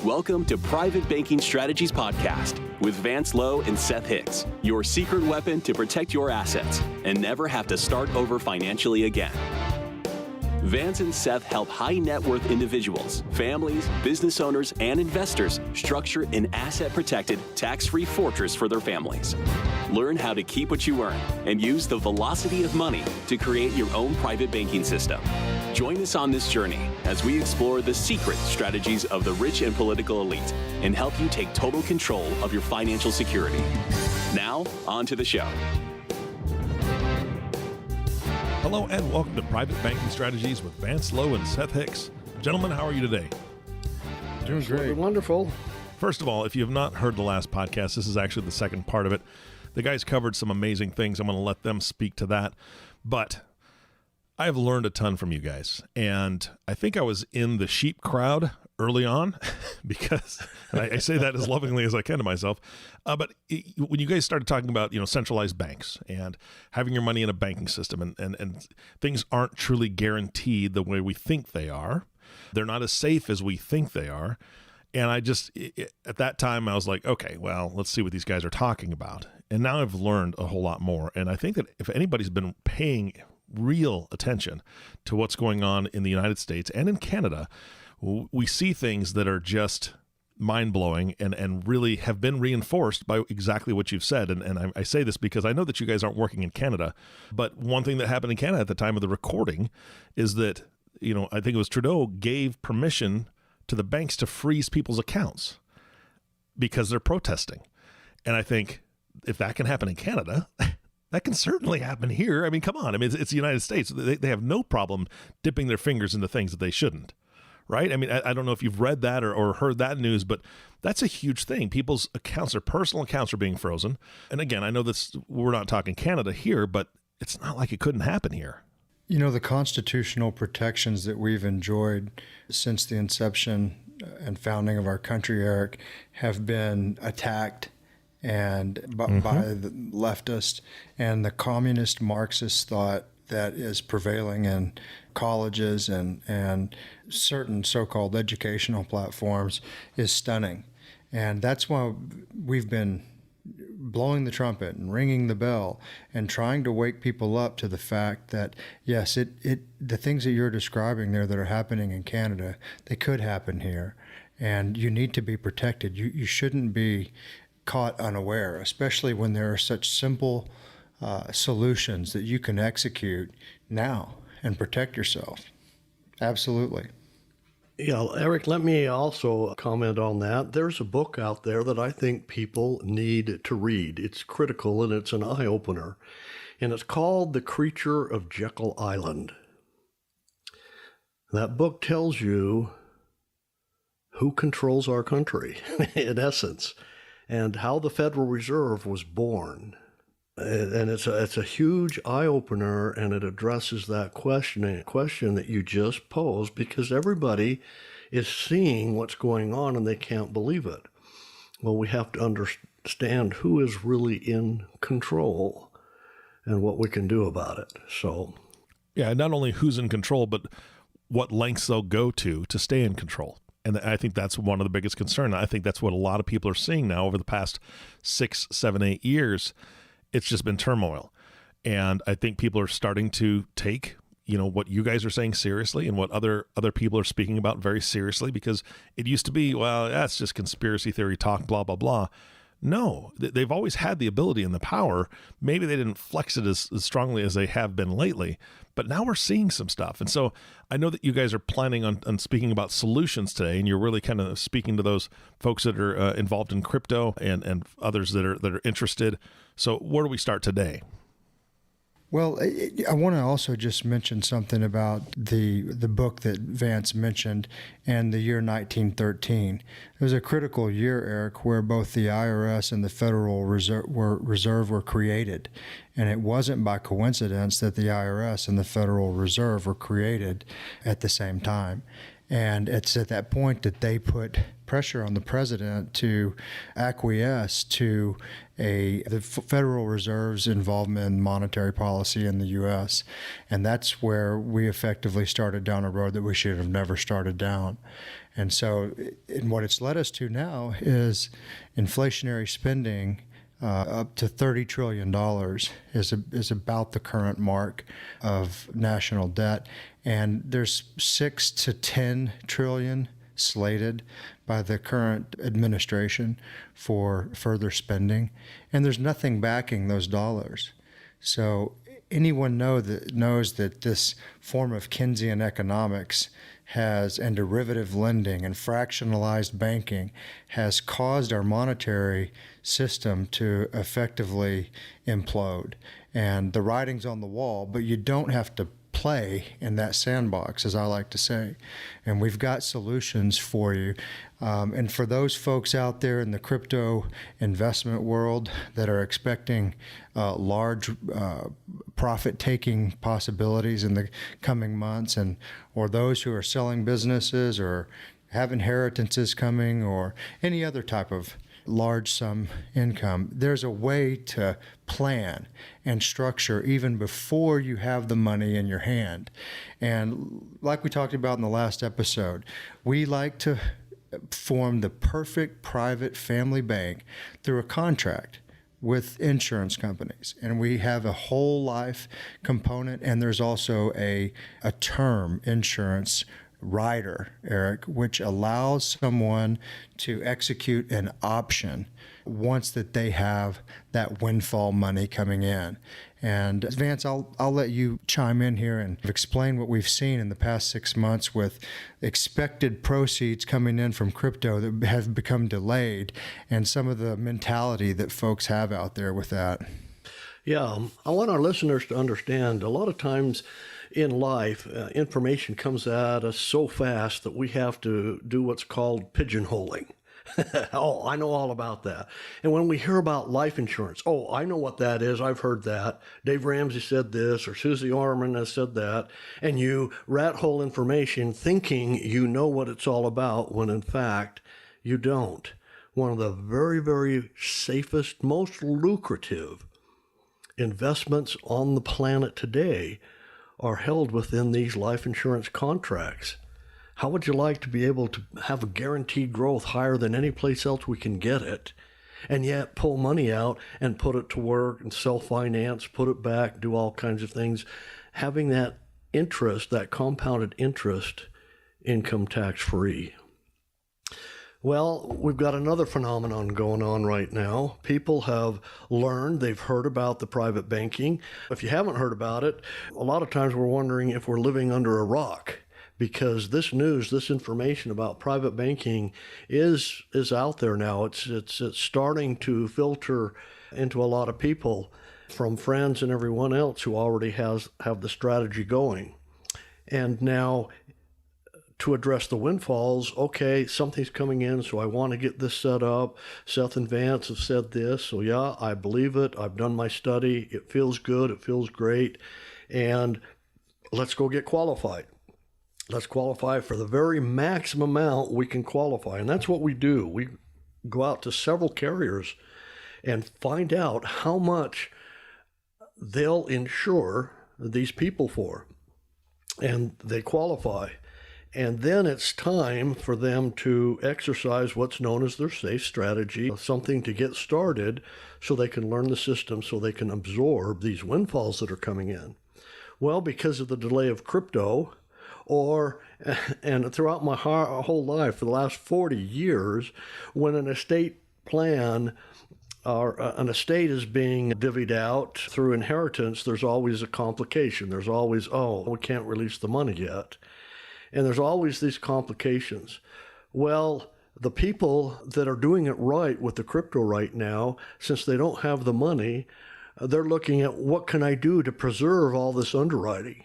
Welcome to Private Banking Strategies Podcast with Vance, Lowe, and Seth Hicks, your secret weapon to protect your assets and never have to start over financially again. Vance and Seth help high net worth individuals, families, business owners, and investors structure an asset-protected, tax-free fortress for their families. Learn how to keep what you earn and use the velocity of money to create your own private banking system. Join us on this journey as we explore the secret strategies of the rich and political elite and help you take total control of your financial security. Now, on to the show. Hello and welcome to Private Banking Strategies with Vance, Lowe, and Seth Hicks. Gentlemen, how are you today? Doing great. Wonderful. First of all, if you have not heard the last podcast, this is actually the second part of it. The guys covered some amazing things. I'm going to let them speak to that. But I have learned a ton from you guys. And I think I was in the sheep crowd early on because, and I say that as lovingly as I can to myself, but when you guys started talking about, centralized banks and having your money in a banking system and things aren't truly guaranteed the way we think they are, they're not as safe as we think they are. And I just, at that time, I was like, okay, well, let's see what these guys are talking about. And now I've learned a whole lot more. And I think that if anybody's been paying real attention to what's going on in the United States and in Canada, we see things that are just mind-blowing and really have been reinforced by exactly what you've said. And I say this because I know that you guys aren't working in Canada, but one thing that happened in Canada at the time of the recording is that, I think it was Trudeau gave permission to the banks to freeze people's accounts because they're protesting. And I think if that can happen in Canada, that can certainly happen here. I mean, come on. I mean, it's the United States. They have no problem dipping their fingers into things that they shouldn't. Right? I mean, I don't know if you've read that or heard that news, but that's a huge thing. People's accounts, their personal accounts are being frozen. And again, I know this, we're not talking Canada here, but it's not like it couldn't happen here. The constitutional protections that we've enjoyed since the inception and founding of our country, Eric, have been attacked and by the leftist and the communist Marxist thought that is prevailing in colleges and certain so-called educational platforms is stunning. And that's why we've been blowing the trumpet and ringing the bell and trying to wake people up to the fact that, yes, the things that you're describing there that are happening in Canada, they could happen here. And you need to be protected. You shouldn't be caught unaware, especially when there are such simple solutions that you can execute now and protect yourself. Absolutely. Yeah, Eric, let me also comment on that. There's a book out there that I think people need to read. It's critical and it's an eye-opener. And it's called The Creature of Jekyll Island. That book tells you who controls our country, in essence, and how the Federal Reserve was born. And it's a huge eye-opener, and it addresses that question that you just posed, because everybody is seeing what's going on and they can't believe it. Well, we have to understand who is really in control and what we can do about it. So, yeah, not only who's in control, but what lengths they'll go to stay in control. And I think that's one of the biggest concerns. I think that's what a lot of people are seeing now over the past 6, 7, 8 years. It's just been turmoil. And I think people are starting to take, what you guys are saying seriously and what other people are speaking about very seriously, because it used to be, well, that's just conspiracy theory talk, blah, blah, blah. No, they've always had the ability and the power. Maybe they didn't flex it as strongly as they have been lately, but now we're seeing some stuff. And so I know that you guys are planning on speaking about solutions today, and you're really kind of speaking to those folks that are involved in crypto and others that are interested. So where do we start today? Well, I want to also just mention something about the book that Vance mentioned and the year 1913. It was a critical year, Eric, where both the IRS and the Federal Reserve were created. And it wasn't by coincidence that the IRS and the Federal Reserve were created at the same time. And it's at that point that they put pressure on the president to acquiesce to the Federal Reserve's involvement in monetary policy in the U.S. And that's where we effectively started down a road that we should have never started down. And so and what it's led us to now is inflationary spending up to $30 trillion is about the current mark of national debt. And there's 6 to 10 trillion slated by the current administration for further spending. And there's nothing backing those dollars. So anyone knows that this form of Keynesian economics and derivative lending and fractionalized banking has caused our monetary system to effectively implode. And the writing's on the wall, but you don't have to play in that sandbox, as I like to say. And we've got solutions for you. And for those folks out there in the crypto investment world that are expecting large profit-taking possibilities in the coming months, or those who are selling businesses or have inheritances coming or any other type of large sum income, there's a way to plan and structure even before you have the money in your hand. And like we talked about in the last episode, we like to form the perfect private family bank through a contract with insurance companies. And we have a whole life component, and there's also a term insurance rider, Eric, which allows someone to execute an option once that they have that windfall money coming in. And Vance, I'll let you chime in here and explain what we've seen in the past 6 months with expected proceeds coming in from crypto that have become delayed and some of the mentality that folks have out there with that. Yeah, I want our listeners to understand a lot of times in life, information comes at us so fast that we have to do what's called pigeonholing. Oh, I know all about that. And when we hear about life insurance, oh, I know what that is. I've heard that. Dave Ramsey said this, or Susie Orman has said that. And you rat hole information thinking you know what it's all about, when in fact, you don't. One of the very, very safest, most lucrative investments on the planet today are held within these life insurance contracts. How would you like to be able to have a guaranteed growth higher than any place else we can get it, and yet pull money out and put it to work and self-finance, put it back, do all kinds of things, having that interest, that compounded interest, income tax-free? Well, we've got another phenomenon going on right now. People have learned, they've heard about the private banking. If you haven't heard about it, a lot of times we're wondering if we're living under a rock, because this news, this information about private banking is out there now. It's starting to filter into a lot of people from friends and everyone else who already have the strategy going. And now, to address the windfalls, okay, something's coming in, so I want to get this set up. Seth and Vance have said this, so yeah, I believe it. I've done my study. It feels good. It feels great. And let's go get qualified. Let's qualify for the very maximum amount we can qualify. And that's what we do. We go out to several carriers and find out how much they'll insure these people for. And they qualify. And then it's time for them to exercise what's known as their safe strategy, something to get started so they can learn the system, so they can absorb these windfalls that are coming in. Well, because of the delay of crypto, and throughout my whole life, for the last 40 years, when an estate plan or an estate is being divvied out through inheritance, there's always a complication. There's always, oh, we can't release the money yet. And there's always these complications. Well, the people that are doing it right with the crypto right now, since they don't have the money, they're looking at what can I do to preserve all this underwriting?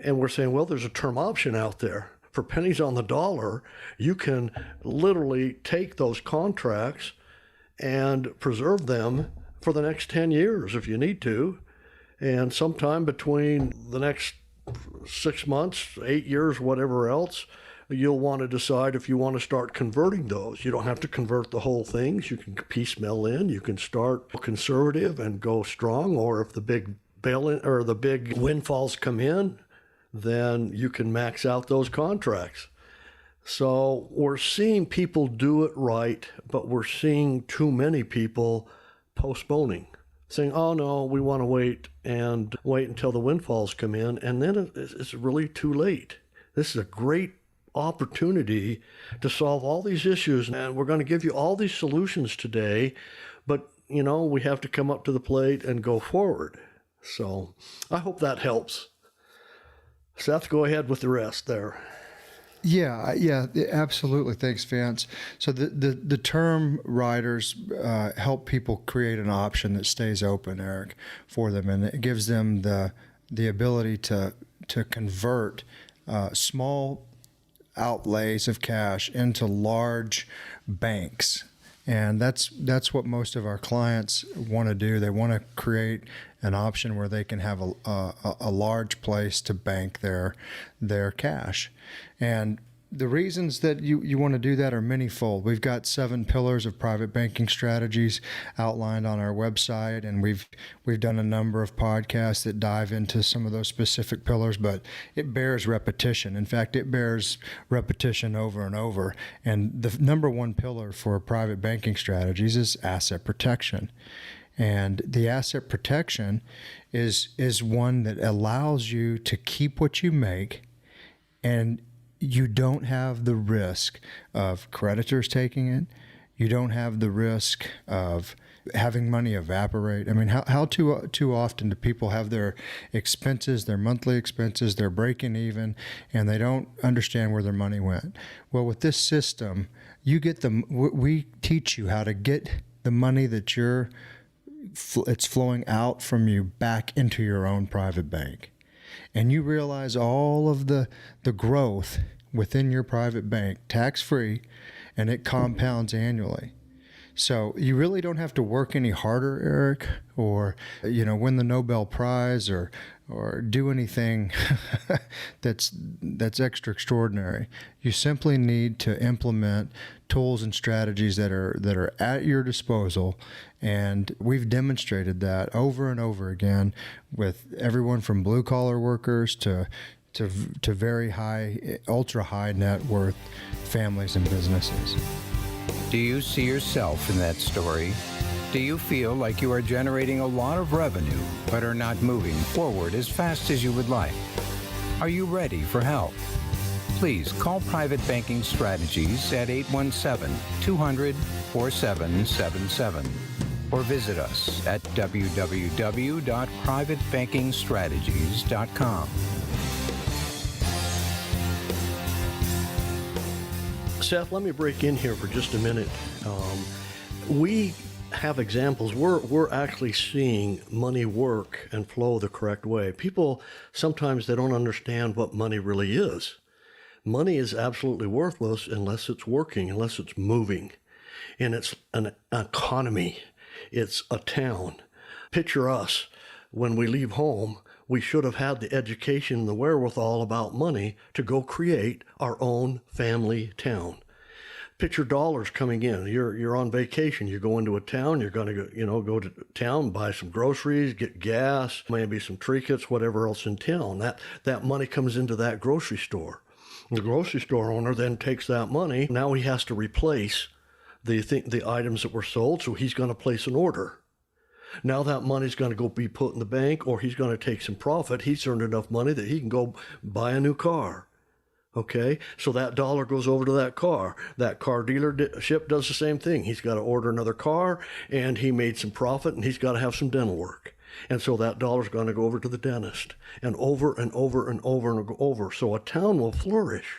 And we're saying, well, there's a term option out there. For pennies on the dollar, you can literally take those contracts and preserve them for the next 10 years if you need to. And sometime between the next 6 months, 8 years, whatever else, you'll want to decide if you want to start converting those. You don't have to convert the whole things. You can piecemeal in. You can start conservative and go strong, or if the big or the big windfalls come in, then you can max out those contracts. So we're seeing people do it right, but we're seeing too many people postponing, saying, oh no, we want to wait until the windfalls come in, and then it's really too late. This is a great opportunity to solve all these issues, and we're going to give you all these solutions today, but we have to come up to the plate and go forward. So I hope that helps. Seth, go ahead with the rest there. Yeah, absolutely. Thanks, Vance. So the term riders help people create an option that stays open, Eric, for them, and it gives them the ability to convert small outlays of cash into large banks. And that's what most of our clients want to do. They want to create an option where they can have a large place to bank their cash. And the reasons that you want to do that are manyfold. We've got 7 pillars of private banking strategies outlined on our website, and we've done a number of podcasts that dive into some of those specific pillars, but it bears repetition. In fact, it bears repetition over and over. And the number one pillar for private banking strategies is asset protection. And the asset protection is one that allows you to keep what you make, and you don't have the risk of creditors taking it. You don't have the risk of having money evaporate. I mean, how too often do people have their expenses, their monthly expenses, they're breaking even, and they don't understand where their money went? Well, with this system, we teach you how to get the money that it's flowing out from you back into your own private bank. And you realize all of the growth within your private bank, tax-free, and it compounds annually. So you really don't have to work any harder, Eric, or win the Nobel Prize or do anything that's extra extraordinary. You simply need to implement tools and strategies that are at your disposal, and we've demonstrated that over and over again with everyone from blue collar workers to very high, ultra high net worth families and businesses. Do you see yourself in that story? Do you feel like you are generating a lot of revenue but are not moving forward as fast as you would like? Are you ready for help? Please call Private Banking Strategies at 817-200-4777 or visit us at www.privatebankingstrategies.com. Seth, let me break in here for just a minute. We have examples. We're actually seeing money work and flow the correct way. People, sometimes they don't understand what money really is. Money is absolutely worthless unless it's working, unless it's moving. And it's an economy. It's a town. Picture us when we leave home. We should have had the education and the wherewithal about money to go create our own family town. Picture dollars coming in. You're on vacation. You go into a town. You're going to go to town, buy some groceries, get gas, maybe some trinkets, whatever else in town. That money comes into that grocery store. The grocery store owner then takes that money. Now he has to replace the items that were sold, so he's going to place an order. Now that money's going to go be put in the bank, or he's going to take some profit. He's earned enough money that he can go buy a new car. Okay, so that dollar goes over to that car. That car dealership does the same thing. He's got to order another car, and he made some profit, and he's got to have some dental work. And so that dollar's going to go over to the dentist, and over and over and over and over. So a town will flourish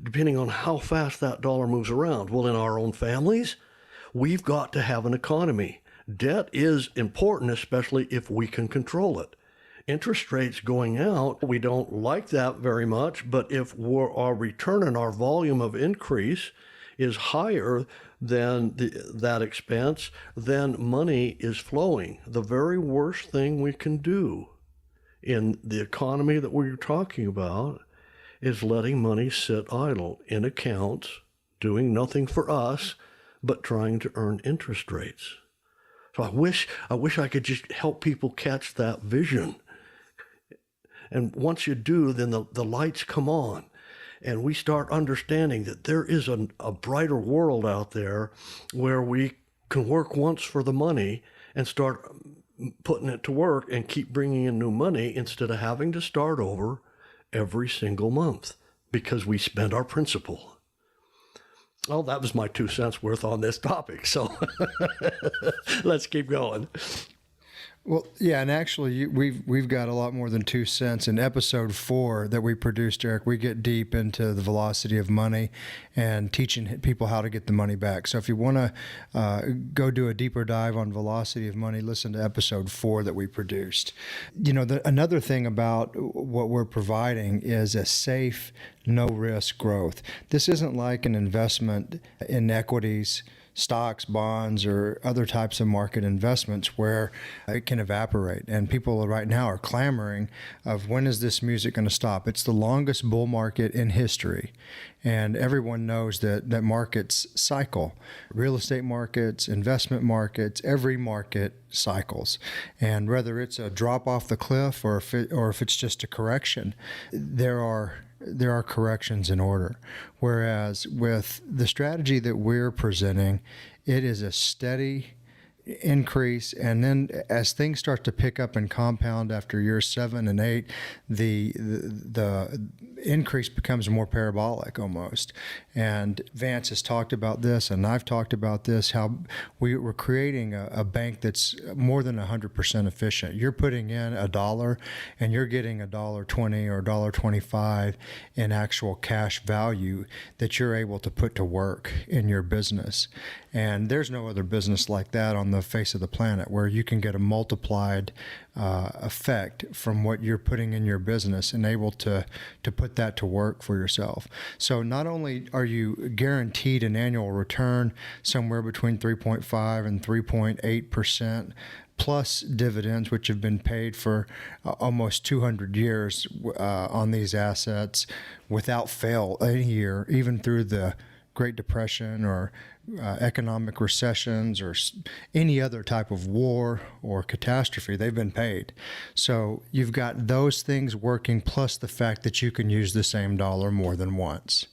depending on how fast that dollar moves around. Well, in our own families, we've got to have an economy. Debt is important, especially if we can control it. Interest rates going out, we don't like that very much, but if our return and our volume of increase is higher than that expense, then money is flowing. The very worst thing we can do in the economy that we're talking about is letting money sit idle in accounts, doing nothing for us, but trying to earn interest rates. So I wish I could just help people catch that vision. And once you do, then the lights come on, and we start understanding that there is a brighter world out there where we can work once for the money and start putting it to work and keep bringing in new money instead of having to start over every single month because we spent our principal. Oh, that was my 2 cents worth on this topic. So let's keep going. Well, yeah, and actually, we've got a lot more than 2 cents. In episode 4 that we produced, Eric, we get deep into the velocity of money and teaching people how to get the money back. So if you want to go do a deeper dive on velocity of money, listen to episode 4 that we produced. You know, another thing about what we're providing is a safe, no-risk growth. This isn't like an investment in equities, stocks, bonds, or other types of market investments where it can evaporate. And people right now are clamoring of when is this music going to stop? It's the longest bull market in history. And everyone knows that markets cycle. Real estate markets, investment markets, every market cycles. And whether it's a drop off the cliff or if it's just a correction, there are corrections in order. Whereas with the strategy that we're presenting, it is a steady increase, and then as things start to pick up and compound after years 7 and 8, the increase becomes more parabolic almost. And Vance has talked about this, and I've talked about this, how we're creating a bank that's more than 100% efficient. You're putting in $1 and you're getting $1.20 or $1.25 in actual cash value that you're able to put to work in your business. And there's no other business like that on the face of the planet where you can get a multiplied effect from what you're putting in your business and able to put that to work for yourself. So not only are you guaranteed an annual return somewhere between 3.5 and 3.8%, plus dividends, which have been paid for almost 200 years on these assets without fail any year, even through the Great Depression or economic recessions or any other type of war or catastrophe, they've been paid. So you've got those things working, plus the fact that you can use the same dollar more than once,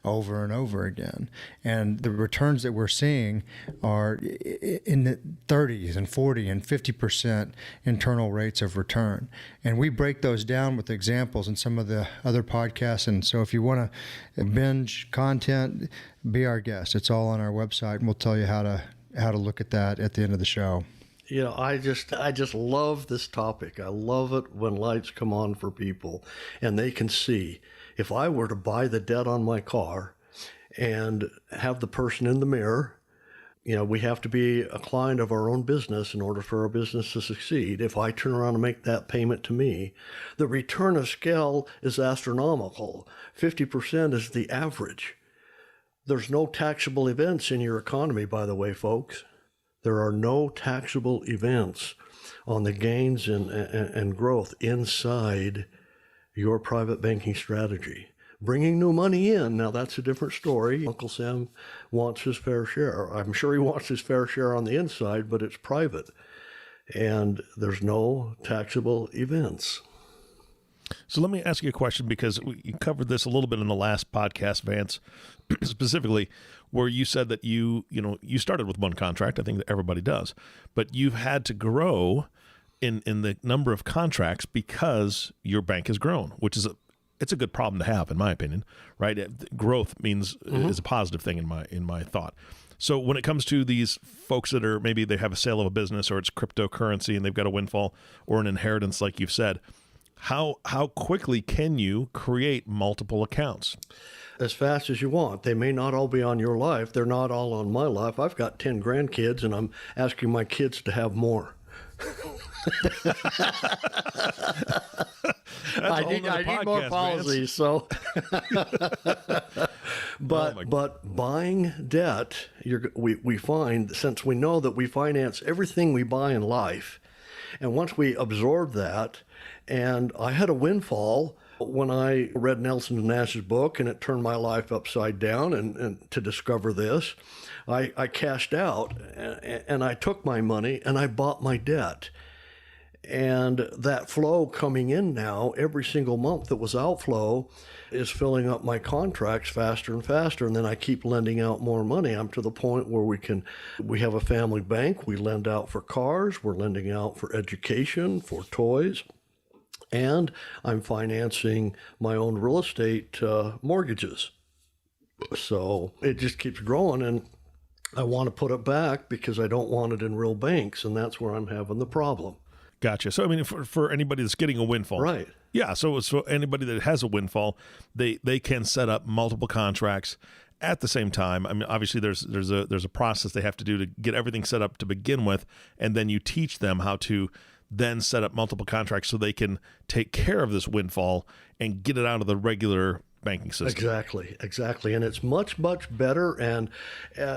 over and over again. And the returns that we're seeing are in the 30s and 40 and 50% internal rates of return. And we break those down with examples in some of the other podcasts. And so if you want to binge content, be our guest. It's all on our website, and we'll tell you how to look at that at the end of the show. You know, I just love this topic. I love it when lights come on for people and they can see. If I were to buy the debt on my car and have the person in the mirror, you know, we have to be a client of our own business in order for our business to succeed. If I turn around and make that payment to me, the return of scale is astronomical. 50% is the average. There's no taxable events in your economy, by the way, folks. There are no taxable events on the gains and growth inside your private banking strategy. Bringing new money in, now that's a different story. Uncle Sam wants his fair share. I'm sure he wants his fair share on the inside, but it's private. And there's no taxable events. So let me ask you a question, because you covered this a little bit in the last podcast, Vance, specifically, where you said that you started with one contract. I think that everybody does, but you've had to grow in the number of contracts because your bank has grown, which is it's a good problem to have, in my opinion, right? Growth means is a positive thing in my thought. So when it comes to these folks that are, maybe they have a sale of a business or it's cryptocurrency and they've got a windfall or an inheritance, like you've said, how quickly can you create multiple accounts? As fast as you want. They may not all be on your life. They're not all on my life. I've got 10 grandkids and I'm asking my kids to have more. I need more policies. So, but buying debt, we find, since we know that we finance everything we buy in life, And once we absorbed that, and I had a windfall when I read Nelson and Nash's book, and it turned my life upside down, and to discover this, I cashed out, and I took my money and I bought my debt. And that flow coming in now, every single month that was outflow, is filling up my contracts faster and faster. And then I keep lending out more money. I'm to the point where we have a family bank. We lend out for cars. We're lending out for education, for toys. And I'm financing my own real estate mortgages. So it just keeps growing. And I want to put it back because I don't want it in real banks. And that's where I'm having the problem. Gotcha. So, I mean, for anybody that's getting a windfall. Right. Yeah. So anybody that has a windfall, they can set up multiple contracts at the same time. I mean, obviously there's a process they have to do to get everything set up to begin with. And then you teach them how to then set up multiple contracts so they can take care of this windfall and get it out of the regular banking system. Exactly. And it's much, much better. And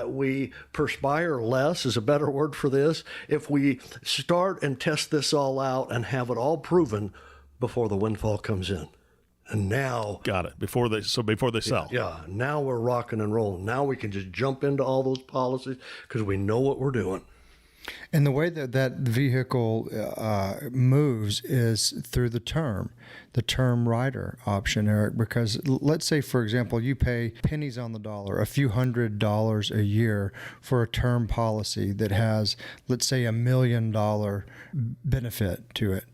we perspire less is a better word for this. If we start and test this all out and have it all proven before the windfall comes in. And now... Got it. Before they sell. Yeah. Now we're rocking and rolling. Now we can just jump into all those policies because we know what we're doing. And the way that vehicle moves is through the term rider option, Eric, because let's say, for example, you pay pennies on the dollar, a few $100s a year for a term policy that has, let's say, $1 million benefit to it.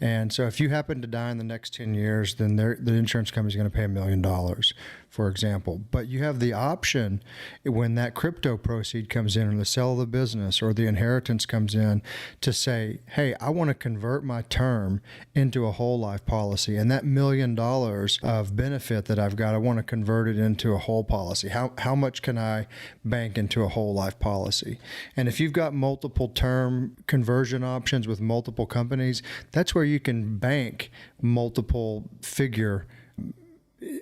And so if you happen to die in the next 10 years, then the insurance company is going to pay $1 million, for example. But you have the option when that crypto proceed comes in, or the sale of the business or the inheritance comes in, to say, hey, I want to convert my term into a whole life policy. And that $1 million of benefit that I've got, I want to convert it into a whole policy. How much can I bank into a whole life policy? And if you've got multiple term conversion options with multiple companies, that's where you can bank multiple figure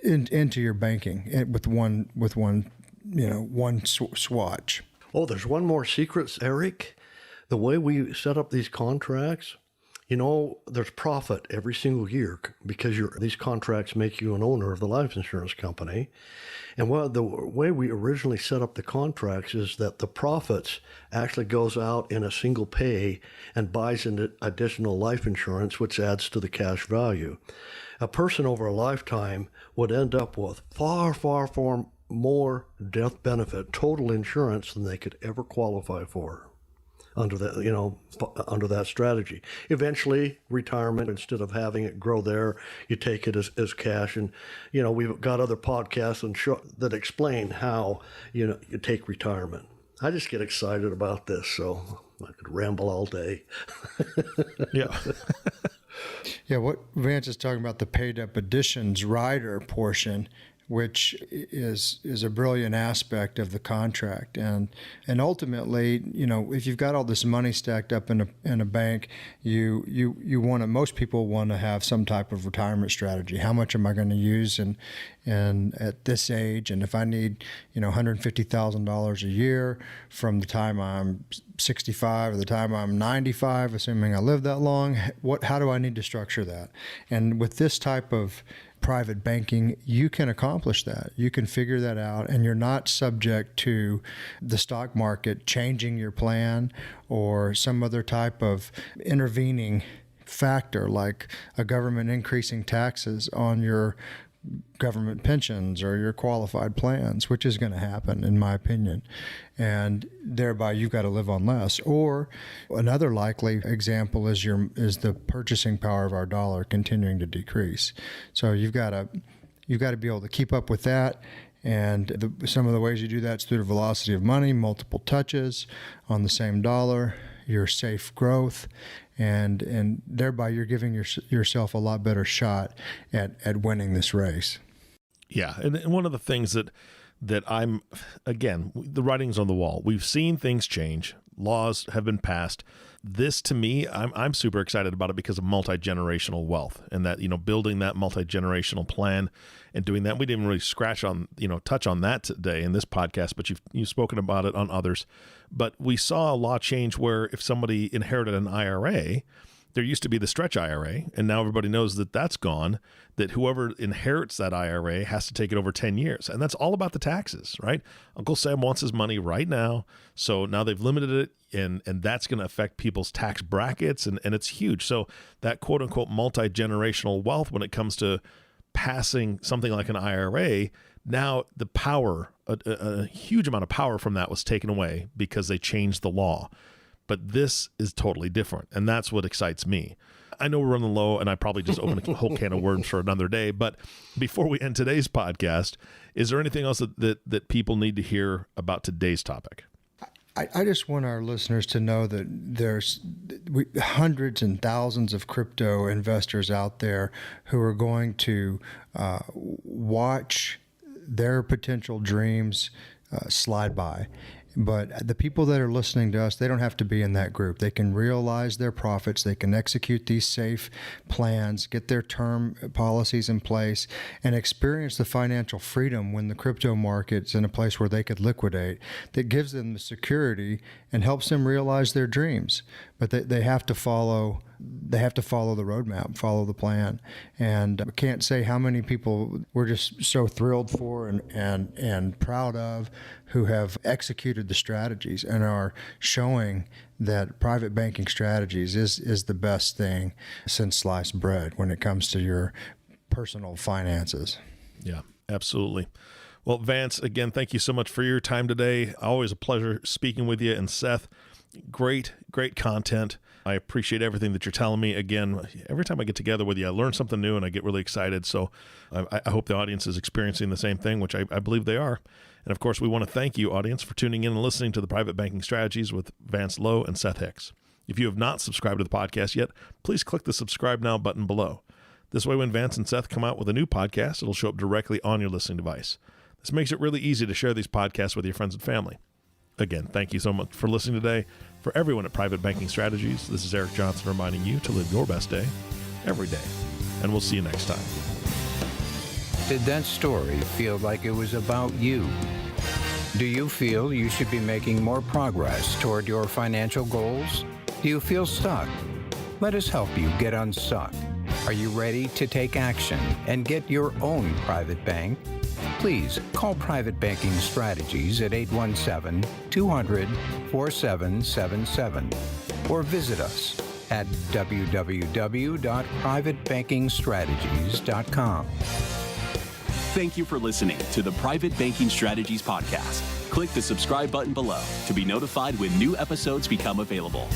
into your banking with one swatch. Oh, there's one more secret, Eric. The way we set up these contracts, there's profit every single year because these contracts make you an owner of the life insurance company. And the way we originally set up the contracts is that the profits actually goes out in a single pay and buys into additional life insurance, which adds to the cash value. A person over a lifetime would end up with far, far, far more death benefit, total insurance, than they could ever qualify for under that strategy. Eventually, retirement, instead of having it grow there, you take it as cash. And, we've got other podcasts that explain how, you take retirement. I just get excited about this, so I could ramble all day. Yeah. Yeah, what Vance is talking about, the paid up additions rider portion, which is a brilliant aspect of the contract. And ultimately, if you've got all this money stacked up in a bank, most people want to have some type of retirement strategy. How much am I going to use and at this age? And if I need, $150,000 a year from the time I'm 65 or the time I'm 95, assuming I live that long, how do I need to structure that? And with this type of private banking, you can accomplish that. You can figure that out, and you're not subject to the stock market changing your plan or some other type of intervening factor like a government increasing taxes on your government pensions or your qualified plans, which is going to happen, in my opinion. And thereby you've got to live on less. Or another likely example is the purchasing power of our dollar continuing to decrease. So you've got to be able to keep up with that. And some of the ways you do that is through the velocity of money, multiple touches on the same dollar, your safe growth, and thereby you're giving yourself a lot better shot at winning this race. Yeah, and one of the things that that the writing's on the wall. We've seen things change. Laws have been passed. This, to me, I'm super excited about it because of multi-generational wealth, and that, building that multi-generational plan and doing that. We didn't really touch on that today in this podcast, but you've spoken about it on others. But we saw a law change where if somebody inherited an IRA, there used to be the stretch IRA, and now everybody knows that that's gone, that whoever inherits that IRA has to take it over 10 years. And that's all about the taxes, right? Uncle Sam wants his money right now. So now they've limited it, and that's going to affect people's tax brackets, and it's huge. So that quote unquote multi-generational wealth, when it comes to passing something like an IRA, now the power, a huge amount of power from that was taken away because they changed the law. But this is totally different, and that's what excites me. I know we're running low, and I probably just opened a whole can of worms for another day, but before we end today's podcast, is there anything else that people need to hear about today's topic? I just want our listeners to know that there's hundreds and thousands of crypto investors out there who are going to watch their potential dreams slide by. But the people that are listening to us, they don't have to be in that group. They can realize their profits. They can execute these safe plans, get their term policies in place, and experience the financial freedom when the crypto market's in a place where they could liquidate. That gives them the security and helps them realize their dreams. But they have to follow. They have to follow the roadmap, follow the plan. And I can't say how many people we're just so thrilled for and proud of who have executed the strategies and are showing that private banking strategies is the best thing since sliced bread when it comes to your personal finances. Yeah, absolutely. Well, Vance, again, thank you so much for your time today. Always a pleasure speaking with you. And Seth, great content. I appreciate everything that you're telling me. Again, every time I get together with you, I learn something new and I get really excited. So I hope the audience is experiencing the same thing, which I believe they are. And of course, we want to thank you, audience, for tuning in and listening to the Private Banking Strategies with Vance Lowe and Seth Hicks. If you have not subscribed to the podcast yet, please click the subscribe now button below. This way, when Vance and Seth come out with a new podcast, it'll show up directly on your listening device. This makes it really easy to share these podcasts with your friends and family. Again, thank you so much for listening today. For everyone at Private Banking Strategies, this is Eric Johnson reminding you to live your best day every day. And we'll see you next time. Did that story feel like it was about you? Do you feel you should be making more progress toward your financial goals? Do you feel stuck? Let us help you get unstuck. Are you ready to take action and get your own private bank? Please call Private Banking Strategies at 817-200-4777 or visit us at www.privatebankingstrategies.com. Thank you for listening to the Private Banking Strategies podcast. Click the subscribe button below to be notified when new episodes become available.